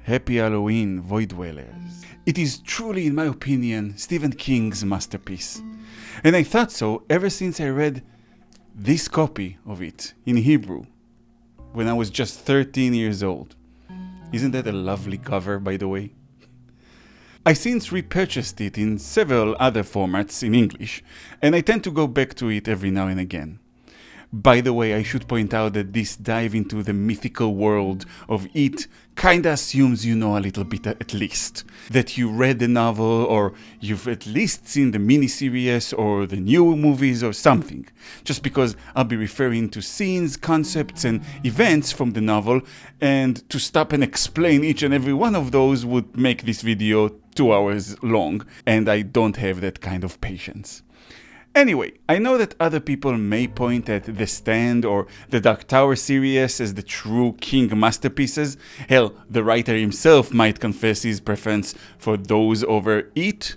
Happy Halloween, Void Dwellers. It is truly, in my opinion, Stephen King's masterpiece. And I thought so ever since I read this copy of it in Hebrew when I was just 13 years old. Isn't that a lovely cover, by the way? I since repurchased it in several other formats in English, and I tend to go back to it every now and again. By the way, I should point out that this dive into the mythical world of it kinda assumes you know a little bit at least. That you read the novel, or you've at least seen the miniseries or the new movies or something. Just because I'll be referring to scenes, concepts and events from the novel, and to stop and explain each and every one of those would make this video 2 hours long, and I don't have that kind of patience. Anyway, I know that other people may point at The Stand or the Dark Tower series as the true King masterpieces. Hell, the writer himself might confess his preference for those over It.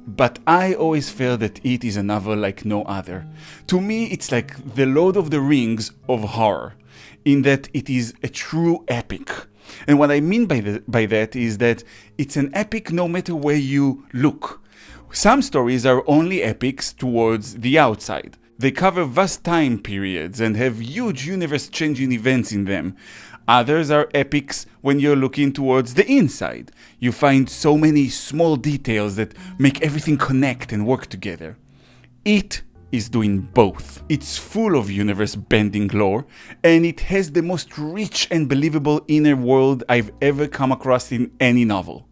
But I always felt that It is a novel like no other. To me, it's like the Lord of the Rings of horror, in that it is a true epic. And what I mean by that is that it's an epic no matter where you look. Some stories are only epics towards the outside. They cover vast time periods and have huge universe-changing events in them. Others are epics when you're looking towards the inside. You find so many small details that make everything connect and work together. It is doing both. It's full of universe-bending lore, and it has the most rich and believable inner world I've ever come across in any novel.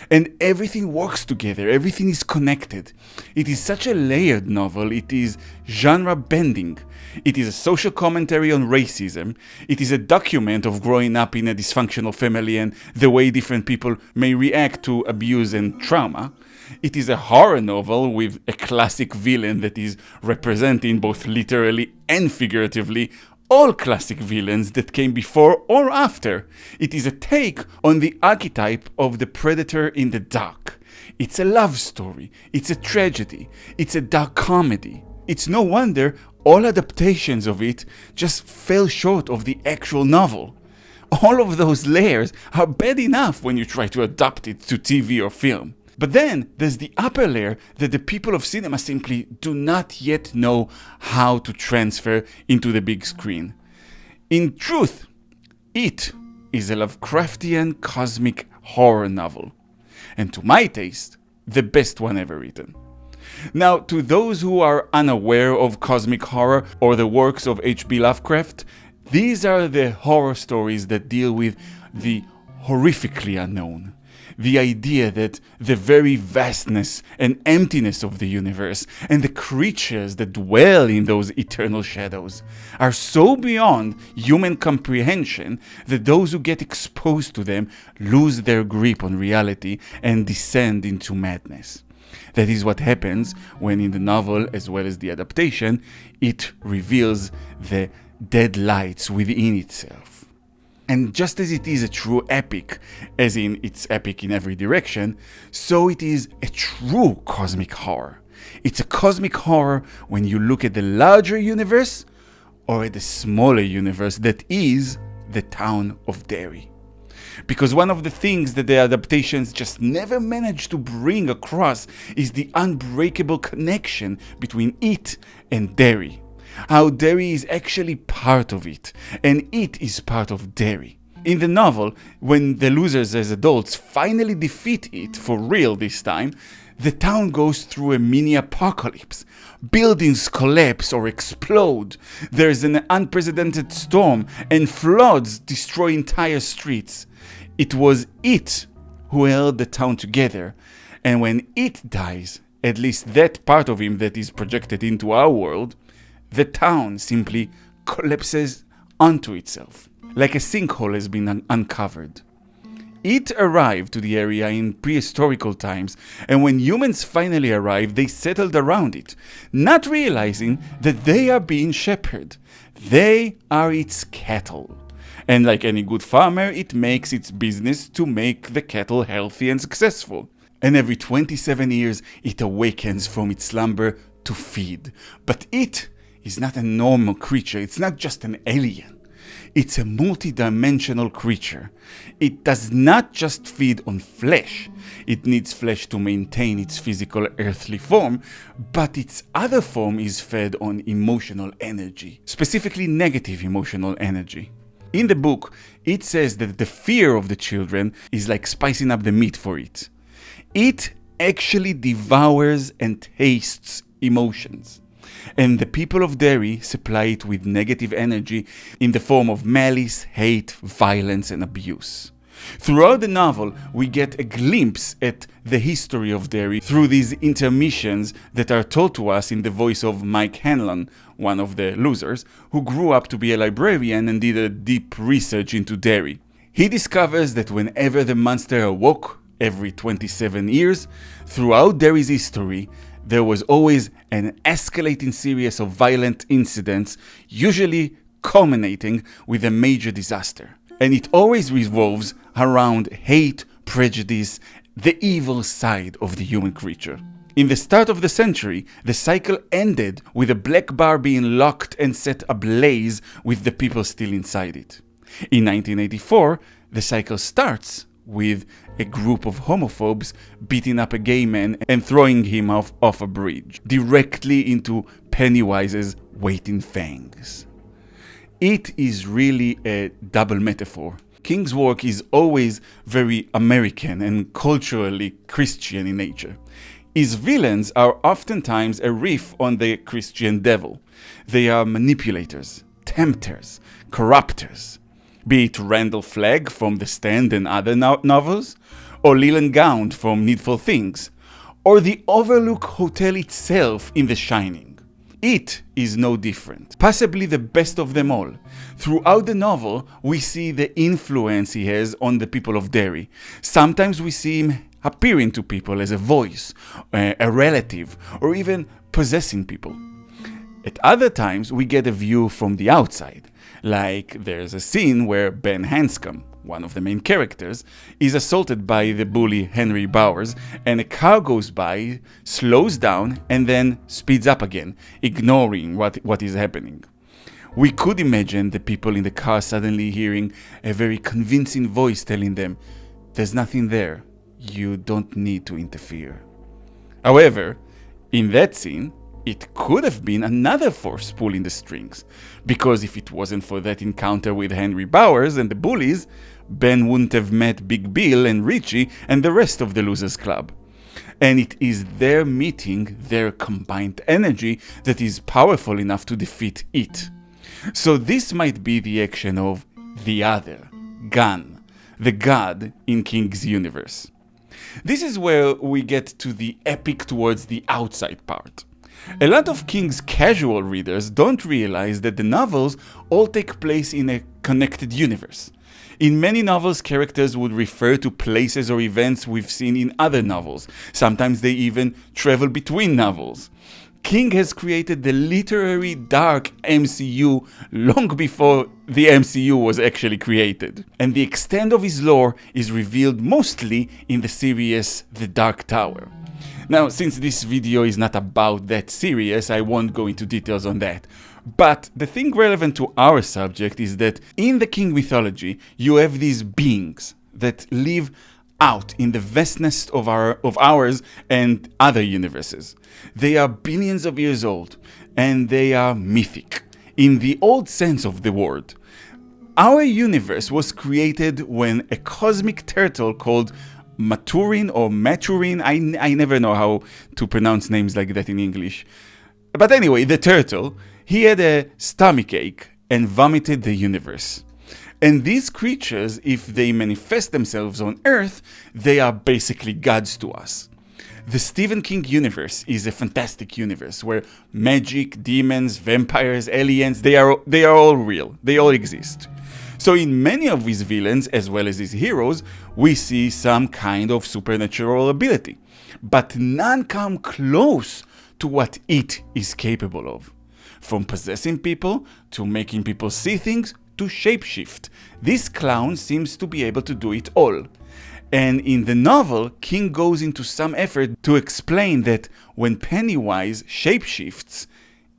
And everything works together, everything is connected. It is such a layered novel, it is genre bending. It is a social commentary on racism. It is a document of growing up in a dysfunctional family and the way different people may react to abuse and trauma. It is a horror novel with a classic villain that is representing both literally and figuratively all classic villains that came before or after. It is a take on the archetype of the predator in the dark. It's a love story. It's a tragedy. It's a dark comedy. It's no wonder all adaptations of it just fell short of the actual novel. All of those layers are bad enough when you try to adapt it to TV or film. But then there's the upper layer that the people of cinema simply do not yet know how to transfer into the big screen. In truth, It is a Lovecraftian cosmic horror novel, and to my taste, the best one ever written. Now, to those who are unaware of cosmic horror or the works of H.P. Lovecraft, these are the horror stories that deal with the horrifically unknown. The idea that the very vastness and emptiness of the universe and the creatures that dwell in those eternal shadows are so beyond human comprehension that those who get exposed to them lose their grip on reality and descend into madness. That is what happens when in the novel, as well as the adaptation, it reveals the dead lights within itself. And just as it is a true epic, as in it's epic in every direction, so it is a true cosmic horror. It's a cosmic horror when you look at the larger universe or at the smaller universe that is the town of Derry. Because one of the things that the adaptations just never managed to bring across is the unbreakable connection between it and Derry. How Derry is actually part of it, and it is part of Derry. In the novel, when the losers as adults finally defeat it for real this time, the town goes through a mini apocalypse. Buildings collapse or explode. There's an unprecedented storm, and floods destroy entire streets. It was it who held the town together, and when it dies, at least that part of him that is projected into our world, the town simply collapses onto itself, like a sinkhole has been uncovered. It arrived to the area in prehistorical times, and when humans finally arrived, they settled around it, not realizing that they are being shepherded. They are its cattle. And like any good farmer, it makes its business to make the cattle healthy and successful. And every 27 years, it awakens from its slumber to feed. But it is not a normal creature. It's not just an alien. It's a multi-dimensional creature. It does not just feed on flesh. It needs flesh to maintain its physical earthly form, but its other form is fed on emotional energy, specifically negative emotional energy. In the book, it says that the fear of the children is like spicing up the meat for it. It actually devours and tastes emotions. And the people of Derry supply it with negative energy in the form of malice, hate, violence, and abuse. Throughout the novel, we get a glimpse at the history of Derry through these intermissions that are told to us in the voice of Mike Hanlon, one of the losers, who grew up to be a librarian and did a deep research into Derry. He discovers that whenever the monster awoke, every 27 years, throughout Derry's history, there was always an escalating series of violent incidents, usually culminating with a major disaster. And it always revolves around hate, prejudice, the evil side of the human creature. In the start of the century, the cycle ended with a black bar being locked and set ablaze with the people still inside it. In 1984, the cycle starts with a group of homophobes beating up a gay man and throwing him off a bridge, directly into Pennywise's waiting fangs. It is really a double metaphor. King's work is always very American and culturally Christian in nature. His villains are oftentimes a riff on the Christian devil. They are manipulators, tempters, corrupters. Be it Randall Flagg from The Stand and other novels, or Leland Gaunt from Needful Things, or the Overlook Hotel itself in The Shining. It is no different, possibly the best of them all. Throughout the novel, we see the influence he has on the people of Derry. Sometimes we see him appearing to people as a voice, a relative, or even possessing people. At other times, we get a view from the outside. Like there's a scene where Ben Hanscom, one of the main characters, is assaulted by the bully Henry Bowers, and a car goes by, slows down, and then speeds up again, ignoring what is happening. We could imagine the people in the car suddenly hearing a very convincing voice telling them, "There's nothing there, you don't need to interfere." However, in that scene, it could have been another force pulling the strings, because if it wasn't for that encounter with Henry Bowers and the bullies, Ben wouldn't have met Big Bill and Richie and the rest of the Losers Club. And it is their meeting, their combined energy, that is powerful enough to defeat it. So this might be the action of the other, Gan, the god in King's universe. This is where we get to the epic towards the outside part. A lot of King's casual readers don't realize that the novels all take place in a connected universe. In many novels, characters would refer to places or events we've seen in other novels. Sometimes they even travel between novels. King has created the literary dark MCU long before the MCU was actually created. And the extent of his lore is revealed mostly in the series The Dark Tower. Now, since this video is not about that series, I won't go into details on that. But the thing relevant to our subject is that in the King mythology, you have these beings that live out in the vastness of ours and other universes. They are billions of years old, and they are mythic, in the old sense of the word. Our universe was created when a cosmic turtle called Maturin or Maturin, I never know how to pronounce names like that in English. But anyway, the turtle, he had a stomachache and vomited the universe. And these creatures, if they manifest themselves on Earth, they are basically gods to us. The Stephen King universe is a fantastic universe where magic, demons, vampires, aliens, they are all real. They all exist. So in many of his villains, as well as his heroes, we see some kind of supernatural ability. But none come close to what it is capable of. From possessing people, to making people see things, to shapeshift. This clown seems to be able to do it all. And in the novel, King goes into some effort to explain that when Pennywise shapeshifts,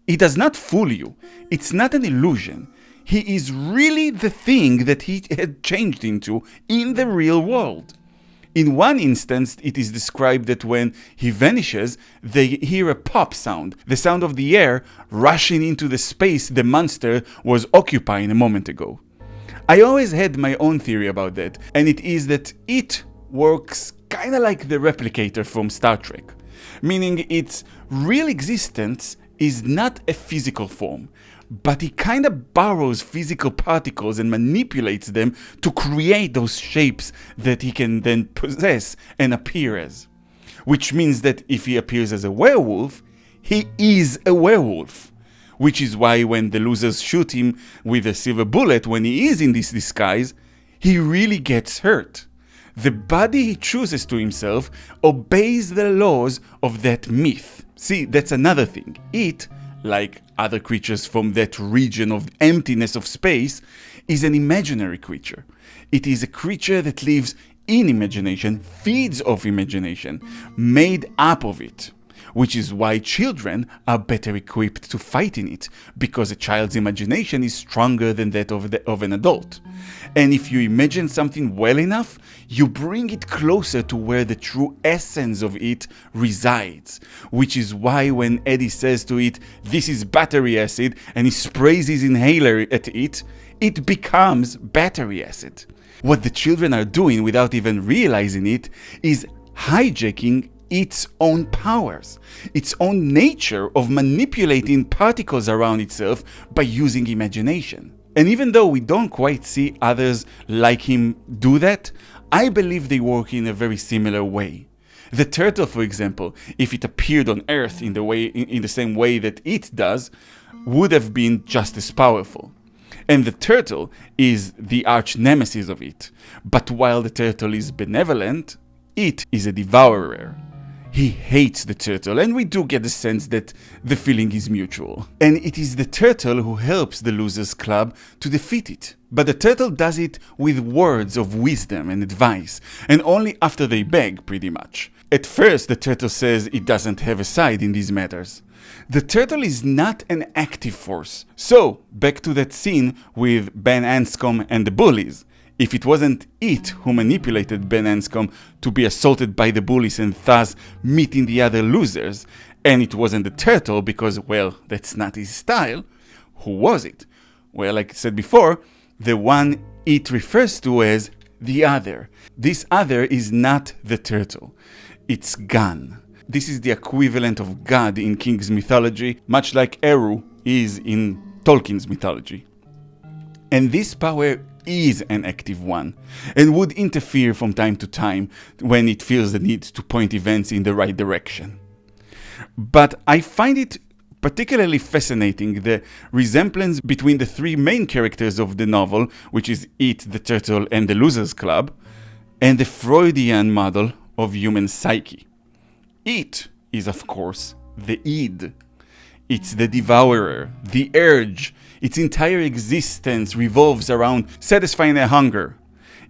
he does not fool you. It's not an illusion. He is really the thing that he had changed into in the real world. In one instance, it is described that when he vanishes, they hear a pop sound, the sound of the air rushing into the space the monster was occupying a moment ago. I always had my own theory about that, and it is that it works kinda like the replicator from Star Trek, meaning its real existence is not a physical form, but he kinda borrows physical particles and manipulates them to create those shapes that he can then possess and appear as. Which means that if he appears as a werewolf, he is a werewolf. Which is why when the losers shoot him with a silver bullet when he is in this disguise, he really gets hurt. The body he chooses to himself obeys the laws of that myth. See, that's another thing. It, like other creatures from that region of emptiness of space, is an imaginary creature. It is a creature that lives in imagination, feeds off imagination, made up of it. Which is why children are better equipped to fight in it, because a child's imagination is stronger than that of an adult. And if you imagine something well enough, you bring it closer to where the true essence of it resides. Which is why when Eddie says to it, "This is battery acid," and he sprays his inhaler at it, it becomes battery acid. What the children are doing without even realizing it is hijacking its own powers, its own nature of manipulating particles around itself by using imagination. And even though we don't quite see others like him do that, I believe they work in a very similar way. The turtle, for example, if it appeared on Earth in the same way that it does, would have been just as powerful. And the turtle is the arch nemesis of it. But while the turtle is benevolent, it is a devourer. He hates the turtle, and we do get the sense that the feeling is mutual. And it is the turtle who helps the Losers Club to defeat it. But the turtle does it with words of wisdom and advice, and only after they beg, pretty much. At first, the turtle says it doesn't have a side in these matters. The turtle is not an active force. So, back to that scene with Ben Anscombe and the bullies. If it wasn't it who manipulated Ben Anscombe to be assaulted by the bullies and thus meeting the other losers, and it wasn't the turtle because, well, that's not his style, who was it? Well, like I said before, the one it refers to as the other. This other is not the turtle. It's Gun. This is the equivalent of God in King's mythology, much like Eru is in Tolkien's mythology. And this power is an active one, and would interfere from time to time when it feels the need to point events in the right direction. But I find it particularly fascinating, the resemblance between the three main characters of the novel, which is it, the turtle, and the Losers Club, and the Freudian model of human psyche. It is, of course, the id. It's the devourer, the urge. Its entire existence revolves around satisfying a hunger.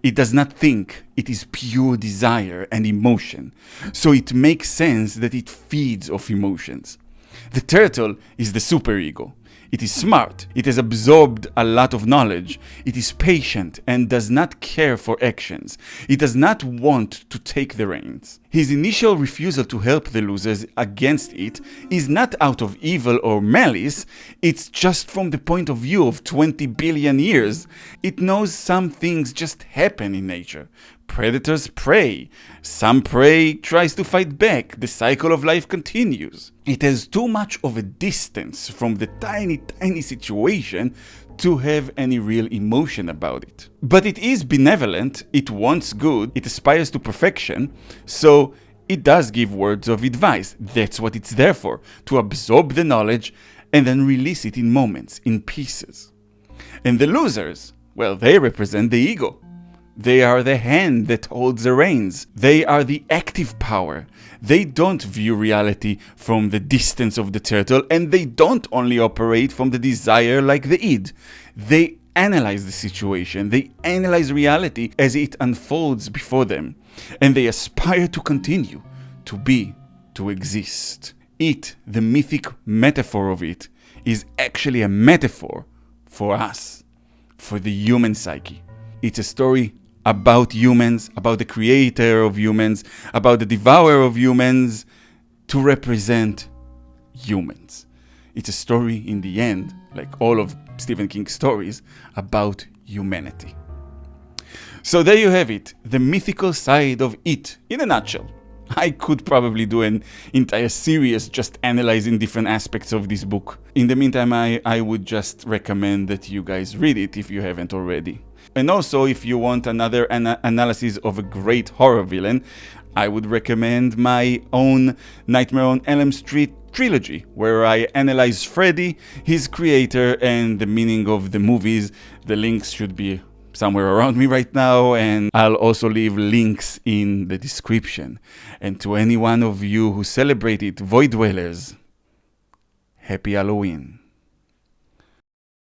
It does not think, it is pure desire and emotion. So it makes sense that it feeds off emotions. The turtle is the superego. It is smart, it has absorbed a lot of knowledge, it is patient and does not care for actions. It does not want to take the reins. His initial refusal to help the losers against it is not out of evil or malice, it's just from the point of view of 20 billion years. It knows some things just happen in nature. Predators prey. Some prey tries to fight back. The cycle of life continues. It has too much of a distance from the tiny situation to have any real emotion about it. But it is benevolent, it wants good, it aspires to perfection, so it does give words of advice. That's what it's there for, to absorb the knowledge and then release it in moments, in pieces. And the losers, well, they represent the ego. They are the hand that holds the reins. They are the active power. They don't view reality from the distance of the turtle, and they don't only operate from the desire like the id. They analyze the situation. They analyze reality as it unfolds before them. And they aspire to continue, to be, to exist. It, the mythic metaphor of it, is actually a metaphor for us. for the human psyche. It's a story about humans, about the creator of humans, about the devourer of humans, to represent humans. It's a story, in the end, like all of Stephen King's stories, about humanity. So there you have it, the mythical side of it, in a nutshell. I could probably do an entire series just analyzing different aspects of this book. In the meantime, I would just recommend that you guys read it if you haven't already. And also, if you want another analysis of a great horror villain, I would recommend my own Nightmare on Elm Street trilogy, where I analyze Freddy, his creator, and the meaning of the movies. The links should be somewhere around me right now, and I'll also leave links in the description. And to any one of you who celebrated Void Dwellers, happy Halloween.